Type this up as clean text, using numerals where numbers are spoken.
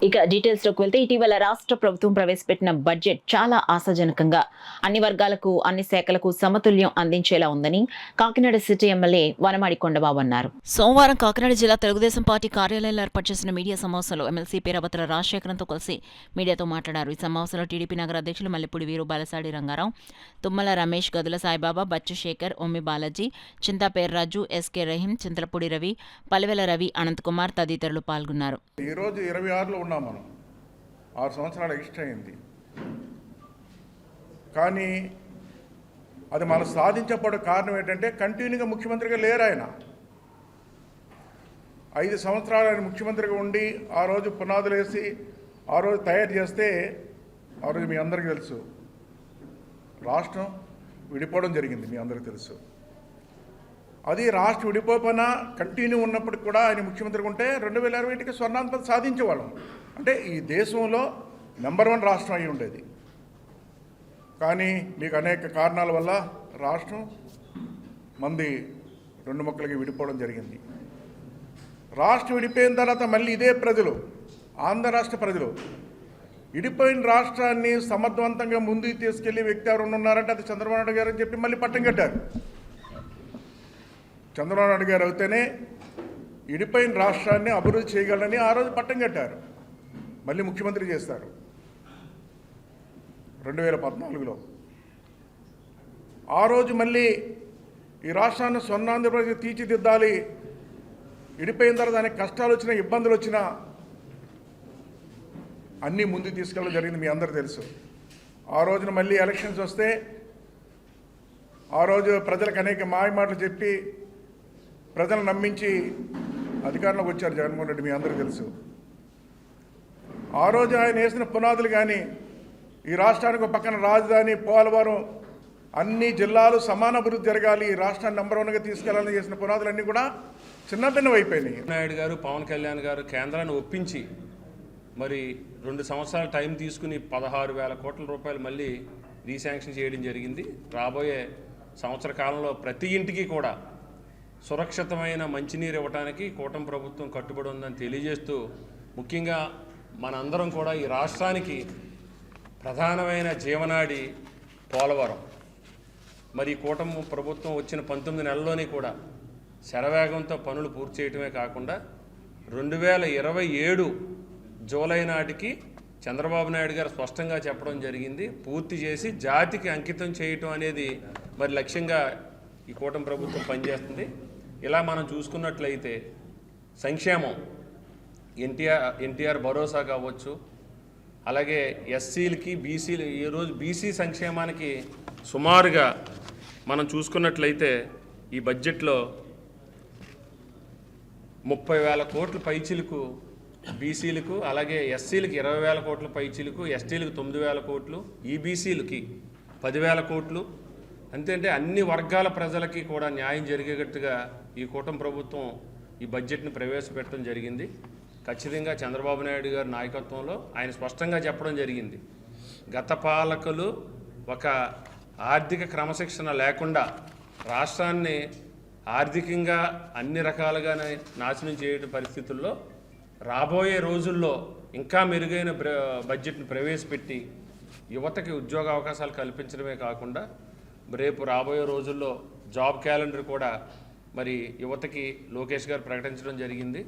ఇక డీటెయిల్స్‌లోకి వెళ్తే ఇటీవల రాష్ట్ర ప్రభుత్వం ప్రవేశపెట్టిన బడ్జెట్ చాలా ఆశాజనకంగా అన్ని వర్గాలకు, అన్ని శాఖలకు సమతుల్యం అందించేలా ఉందని కాకినాడ సిటీ ఎమ్మెల్యే వనమాడి కొండబాబు అన్నారు. సోమవారం కాకినాడ జిల్లా తెలుగుదేశం పార్టీ కార్యాలయంలో ఏర్పాటు చేసిన మీడియా సమావేశంలో ఎమ్మెల్సీ పేరాబత్తుల రాజశేఖరంతో కలిసి మీడియాతో మాట్లాడారు. ఈ సమావేశంలో టీడీపీ నగర అధ్యక్షులు మల్లెపూడి వీరు, బాలసాడి రంగారావు, తుమ్మల రమేష్, గదుల సాయిబాబా, బచ్చు శేఖర్, ఒమ్మి బాలాజీ, చింతా పేర్రాజు, ఎస్కే రహీం, చింతలపూడి రవి, పలివెల రవి, అనంతకుమార్ తదితరులు పాల్గొన్నారు. ఈరోజు 26లో ఉన్నాం మనం. 6 సంవత్సరాలు ఎక్స్ట్రా అయింది. కానీ అది మనం సాధించకపోవడం కారణం ఏంటంటే కంటిన్యూగా ముఖ్యమంత్రిగా లేరు ఆయన. 5 సంవత్సరాలు ఆయన ముఖ్యమంత్రిగా ఉండి ఆ రోజు పునాదులు వేసి ఆ రోజు తయారు చేస్తే ఆ రోజు మీ అందరికీ తెలుసు రాష్ట్రం విడిపోవడం జరిగింది. మీ అందరికీ తెలుసు. అది రాష్ట్రం విడిపోయినా కంటిన్యూ ఉన్నప్పటికి కూడా ఆయన ముఖ్యమంత్రిగా ఉంటే 2020కి స్వర్ణాంధ్ర సాధించేవాళ్ళం. అంటే ఈ దేశంలో నెంబర్ 1 రాష్ట్రం అయి ఉండేది. కానీ మీకు అనేక కారణాల వల్ల రాష్ట్రం మంది 2 ముక్కలకి విడిపోవడం జరిగింది. రాష్ట్రం విడిపోయిన తర్వాత మళ్ళీ ఇదే ప్రజలు, ఆంధ్ర రాష్ట్ర ప్రజలు విడిపోయిన రాష్ట్రాన్ని సమర్థవంతంగా ముందుకు తీసుకెళ్లే వ్యక్తి ఎవరు ఉన్నారంటే అది చంద్రబాబు నాయుడు గారు అని చెప్పి మళ్ళీ పట్టం కట్టారు. చంద్రబాబు నాయుడు గారు అయితేనే విడిపోయిన రాష్ట్రాన్ని అభివృద్ధి చేయగలరని ఆ రోజు పట్టం కట్టారు. మళ్ళీ ముఖ్యమంత్రి చేస్తారు 2014లో. ఆ రోజు మళ్ళీ ఈ రాష్ట్రాన్ని స్వర్ణాంధ్రప్రదేశ్ తీర్చిదిద్దాలి, విడిపోయిన తర్వాత దానికి కష్టాలు వచ్చినా ఇబ్బందులు వచ్చినా అన్నీ ముందుకు తీసుకెళ్ళడం జరిగింది. మీ అందరూ తెలుసు. ఆ రోజున మళ్ళీ ఎలక్షన్స్ వస్తే ఆ రోజు ప్రజలకు అనేక మాయమాటలు చెప్పి ప్రజలను నమ్మించి అధికారంలోకి వచ్చారు జగన్మోహన్ రెడ్డి. మీ అందరికీ తెలుసు. ఆ రోజు ఆయన వేసిన పునాదులు కానీ ఈ రాష్ట్రానికి ఒక పక్కన రాజధాని, పోలవరం, అన్ని జిల్లాలు సమాన అభివృద్ధి జరగాలి, ఈ రాష్ట్రాన్ని నెంబర్ 1గా తీసుకెళ్లాలని చేసిన పునాదులన్నీ కూడా చిన్నభిన్నం అయిపోయినాయి. నాయుడు గారు, పవన్ కళ్యాణ్ గారు కేంద్రాన్ని ఒప్పించి మరి 2 సంవత్సరాల టైం తీసుకుని 16,000 కోట్ల రూపాయలు మళ్ళీ రీశాంక్షన్ చేయడం జరిగింది. రాబోయే సంవత్సర కాలంలో ప్రతి ఇంటికి కూడా సురక్షితమైన మంచినీరు ఇవ్వడానికి కూటమి ప్రభుత్వం కట్టుబడి ఉందని తెలియజేస్తూ, ముఖ్యంగా మనందరం కూడా ఈ రాష్ట్రానికి ప్రధానమైన జీవనాడి పోలవరం. మరి కూటమి ప్రభుత్వం వచ్చిన 19 నెలల్లోనే కూడా శరవేగంతో పనులు పూర్తి చేయటమే కాకుండా 2027 జూలై నాటికి చంద్రబాబు నాయుడు గారు స్పష్టంగా చెప్పడం జరిగింది, పూర్తి చేసి జాతికి అంకితం చేయటం అనేది మరి లక్ష్యంగా ఈ కూటమి ప్రభుత్వం పనిచేస్తుంది. ఇలా మనం చూసుకున్నట్లయితే సంక్షేమం ఎన్టీఆర్ భరోసా కావచ్చు, అలాగే ఎస్సీలకి, బీసీలు, ఈరోజు బీసీ సంక్షేమానికి సుమారుగా మనం చూసుకున్నట్లయితే ఈ బడ్జెట్లో 30,000 కోట్ల పైచిలకు బీసీలకు, అలాగే ఎస్సీలకి 20,000 కోట్ల పైచిలకు, ఎస్టీలకు 9,000 కోట్లు, ఈబీసీలకి 10,000 కోట్లు. అంతేంటే అన్ని వర్గాల ప్రజలకి కూడా న్యాయం జరిగేటట్టుగా ఈ కూటమి ప్రభుత్వం ఈ బడ్జెట్ని ప్రవేశపెట్టడం జరిగింది. ఖచ్చితంగా చంద్రబాబు నాయుడు గారి నాయకత్వంలో ఆయన స్పష్టంగా చెప్పడం జరిగింది, గత పాలకులు ఒక ఆర్థిక క్రమశిక్షణ లేకుండా రాష్ట్రాన్ని ఆర్థికంగా అన్ని రకాలుగానే నాశనం చేయడం పరిస్థితుల్లో రాబోయే రోజుల్లో ఇంకా మెరుగైన బడ్జెట్ను ప్రవేశపెట్టి యువతకి ఉద్యోగ అవకాశాలు కల్పించడమే కాకుండా రేపు రాబోయే రోజుల్లో జాబ్ క్యాలెండర్ కూడా మరి యువతకి లోకేష్ గారు ప్రకటించడం జరిగింది.